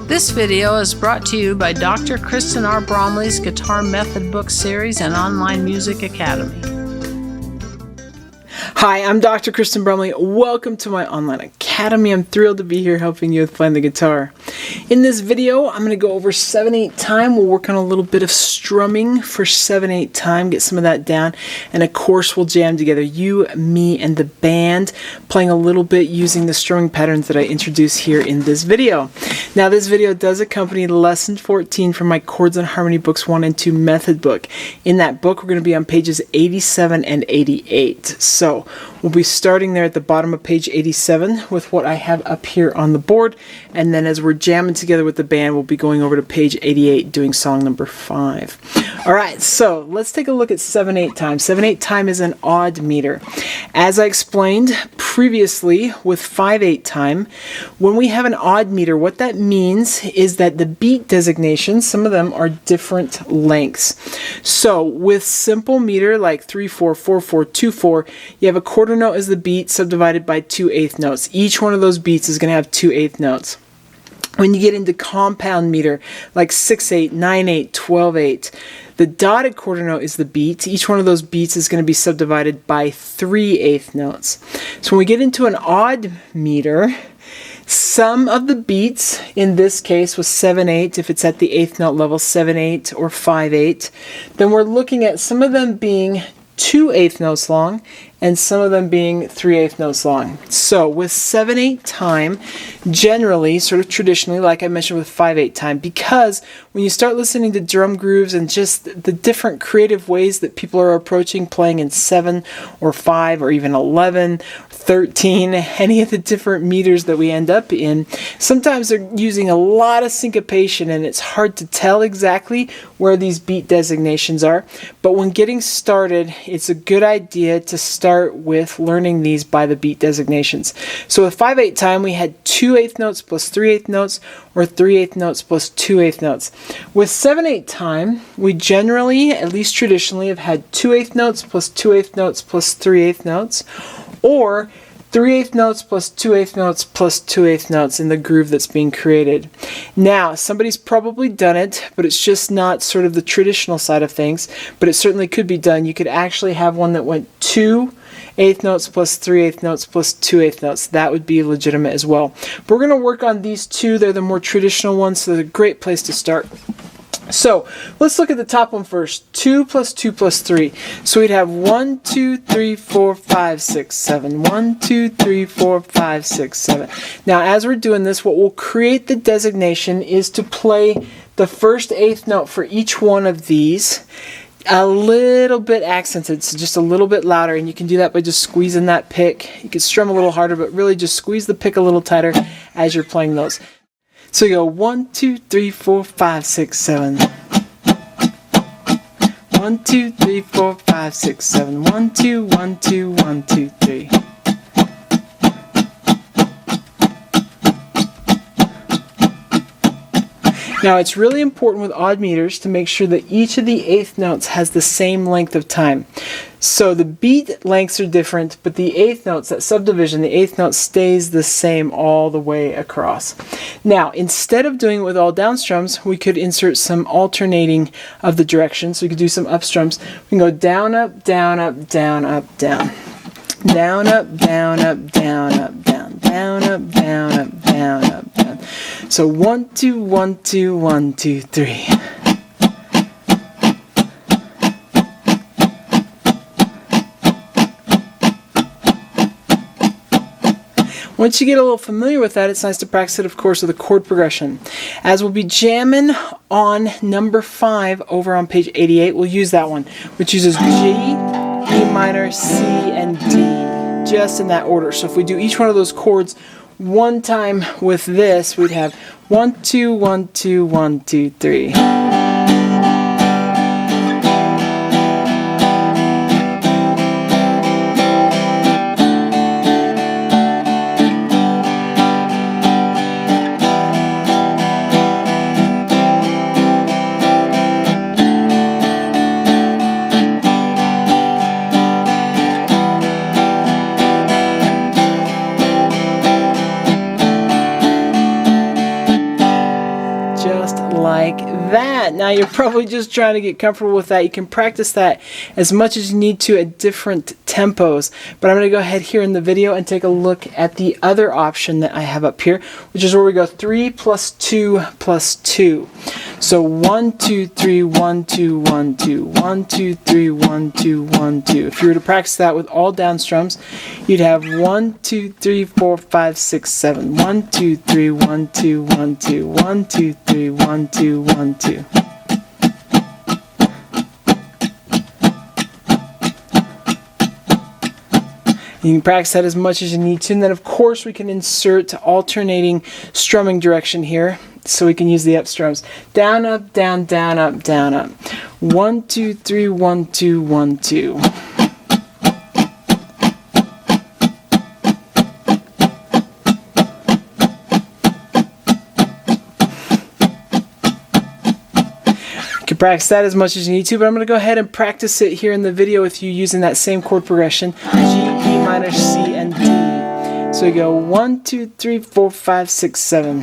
This video is brought to you by Dr. Kristen R. Bromley's Guitar Method Book Series and Online Music Academy. Hi, I'm Dr. Kristen Bromley. Welcome to my online academy. I'm thrilled to be here helping you with playing the guitar. In this video, I'm going to go over 7/8 time. We'll work on a little bit of strumming for 7/8 time, get some of that down, and of course we'll jam together, you, me, and the band, playing a little bit using the strumming patterns that I introduce here in this video. Now this video does accompany lesson 14 from my Chords and Harmony Books 1 and 2 method book. In that book, we're going to be on pages 87 and 88. So we'll be starting there at the bottom of page 87 with what I have up here on the board, and then as we're jamming together with the band, we'll be going over to page 88 doing song number 5. Alright, so let's take a look at 7/8 time. 7/8 time is an odd meter. As I explained previously with 5/8 time, when we have an odd meter, what that means is that the beat designations, some of them are different lengths. So with simple meter like 3/4, 4/4, 2/4, you have a quarter note as the beat subdivided by 2/8 notes. Each one of those beats is going to have 2/8 notes. When you get into compound meter like 6/8, 9/8, 12/8, the dotted quarter note is the beat. Each one of those beats is going to be subdivided by 3/8 notes. So when we get into an odd meter, some of the beats, in this case with 7/8, if it's at the 8th note level, 7/8 or 5/8, then we're looking at some of them being 2/8 notes long and some of them being 3/8 notes long. So with 7/8 time, generally, sort of traditionally, like I mentioned with 5/8 time, because when you start listening to drum grooves and just the different creative ways that people are approaching playing in 7 or 5 or even 11, 13, any of the different meters that we end up in, sometimes they're using a lot of syncopation and it's hard to tell exactly where these beat designations are. But when getting started, it's a good idea to start with learning these by the beat designations. So with 5/8 time, we had 2/8 notes plus 3/8 notes, or 3/8 notes plus 2/8 notes. With 7/8 time, we generally, at least traditionally, have had 2/8 notes plus 2/8 notes plus 3/8 notes, or 3/8 notes plus 2/8 notes plus 2/8 notes in the groove that's being created. Now, somebody's probably done it, but it's just not sort of the traditional side of things, but it certainly could be done. You could actually have one that went 2/8 notes plus 3/8 notes plus 2/8 notes. That would be legitimate as well. But we're going to work on these two. They're the more traditional ones, so they're a great place to start. So let's look at the top one first. 2 plus 2 plus 3. So we'd have 1, 2, 3, 4, 5, 6, 7. 1, 2, 3, 4, 5, 6, 7. Now as we're doing this, what will create the designation is to play the first 8th note for each one of these a little bit accented, so just a little bit louder, and you can do that by just squeezing that pick. You can strum a little harder, but really just squeeze the pick a little tighter as you're playing those. So you go 1, 2, 3, 4, 5, 6, 7. 1, 2, 3, 4, 5, 6, 7. 1, 2, 1, 2, 1, 2, 3. Now it's really important with odd meters to make sure that each of the 8th notes has the same length of time. So the beat lengths are different, but the 8th notes, that subdivision, the 8th note stays the same all the way across. Now, instead of doing it with all down strums, we could insert some alternating of the directions. So we could do some up strums. We can go down, up, down, up, down, up, down. Down, up, down, up, down, up, down. Down, up, down, up, down, up, down. So 1, 2, 1, 2, 1, 2, 3. Once you get a little familiar with that, it's nice to practice it, of course, with a chord progression. As we'll be jamming on number 5 over on page 88, we'll use that one, which uses G, E minor, C, and D, just in that order. So if we do each one of those chords one time with this, we'd have 1, 2, 1, 2, 1, 2, 3. like that. Now you're probably just trying to get comfortable with that. You can practice that as much as you need to at different tempos. But I'm going to go ahead here in the video and take a look at the other option that I have up here, which is where we go 3 plus 2 plus 2. So 1, 2, 3, 1, 2, 1, 2, 1, 2, 3, 1, 2, 1, 2. If you were to practice that with all down strums, you'd have 1, 2, 3, 4, 5, 6, 7. 1, 2, 3, 1, 2, 1, 2, 1, 2, 3, 1, 2, 1, 2. You can practice that as much as you need to, and then of course we can insert alternating strumming direction here, so we can use the up strums. Down, up, down, down, up, down, up. 1, 2, 3, 1, 2, 1, 2. You can practice that as much as you need to, but I'm going to go ahead and practice it here in the video with you using that same chord progression, G, E minor, C, and D. So we go 1, 2, 3, 4, 5, 6, 7.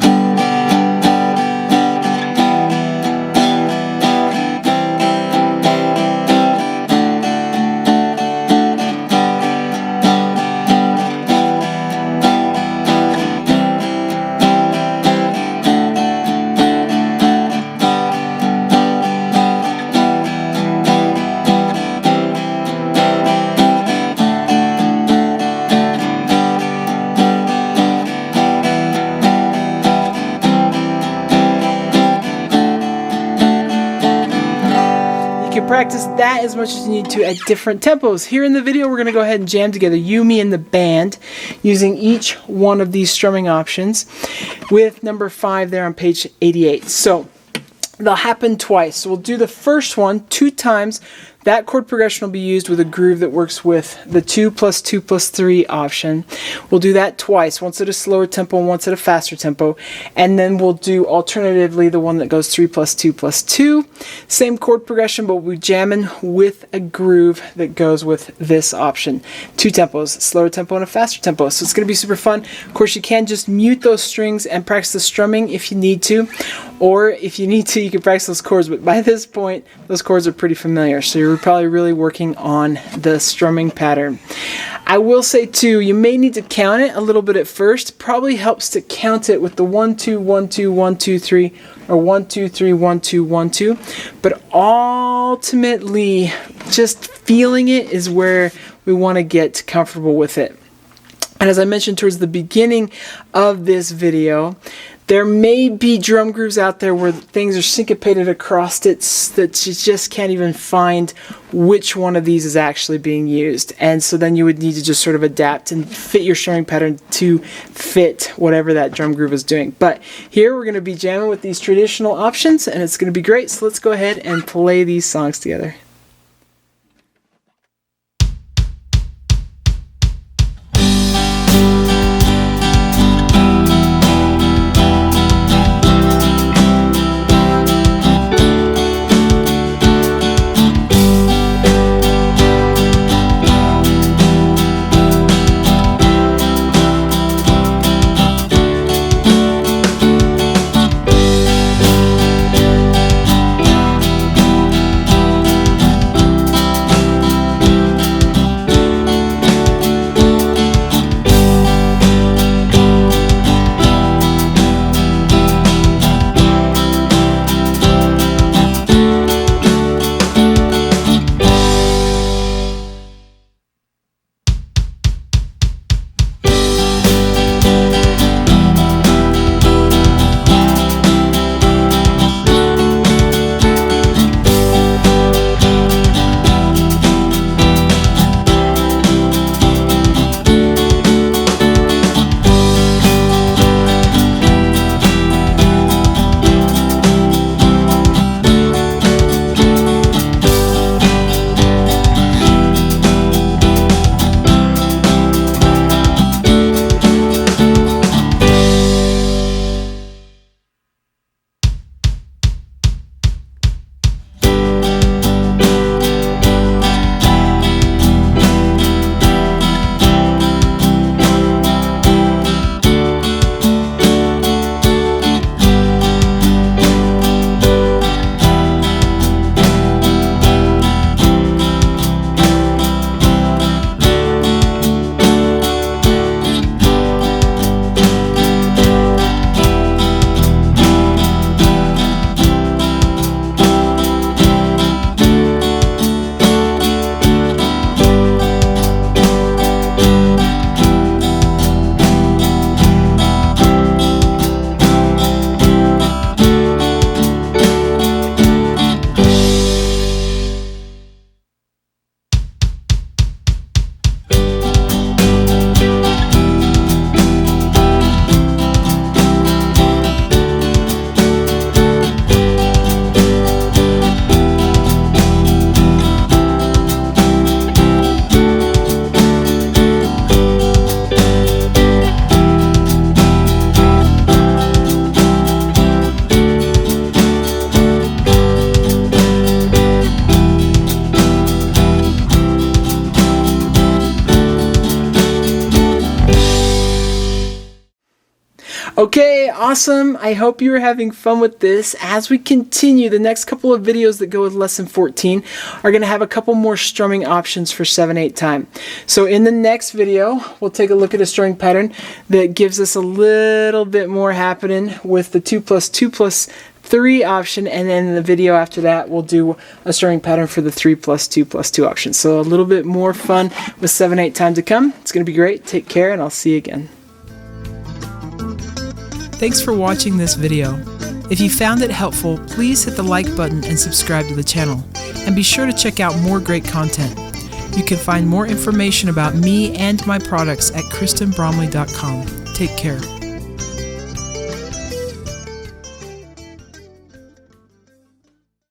You can practice that as much as you need to at different tempos. Here in the video, we're going to go ahead and jam together you, me, and the band using each one of these strumming options with number 5 there on page 88. So they'll happen twice. So we'll do the first one 2 times. That chord progression will be used with a groove that works with the 2 plus 2 plus 3 option. We'll do that twice, once at a slower tempo and once at a faster tempo. And then we'll do alternatively the one that goes 3 plus 2 plus 2. Same chord progression, but we'll be jamming with a groove that goes with this option. 2 tempos, slower tempo and a faster tempo. So it's going to be super fun. Of course, you can just mute those strings and practice the strumming if you need to. Or if you need to, you can practice those chords. But by this point, those chords are pretty familiar. So you're probably really working on the strumming pattern. I will say too, you may need to count it a little bit at first. Probably helps to count it with the 1 2 1 2 1 2 3 or 1 2 3 1 2 1 2. But ultimately, just feeling it is where we want to get comfortable with it. And as I mentioned towards the beginning of this video, there may be drum grooves out there where things are syncopated across it that you just can't even find which one of these is actually being used. And so then you would need to just sort of adapt and fit your strumming pattern to fit whatever that drum groove is doing. But here we're going to be jamming with these traditional options, and it's going to be great. So let's go ahead and play these songs together. Okay, awesome. I hope you are having fun with this. As we continue, the next couple of videos that go with lesson 14 are going to have a couple more strumming options for 7/8 time. So in the next video, we'll take a look at a strumming pattern that gives us a little bit more happening with the 2+2+3 option, and then in the video after that we'll do a strumming pattern for the 3+2+2 option. So a little bit more fun with 7/8 time to come. It's going to be great. Take care, and I'll see you again. Thanks for watching this video. If you found it helpful, please hit the like button and subscribe to the channel. And be sure to check out more great content. You can find more information about me and my products at KristenBromley.com. Take care.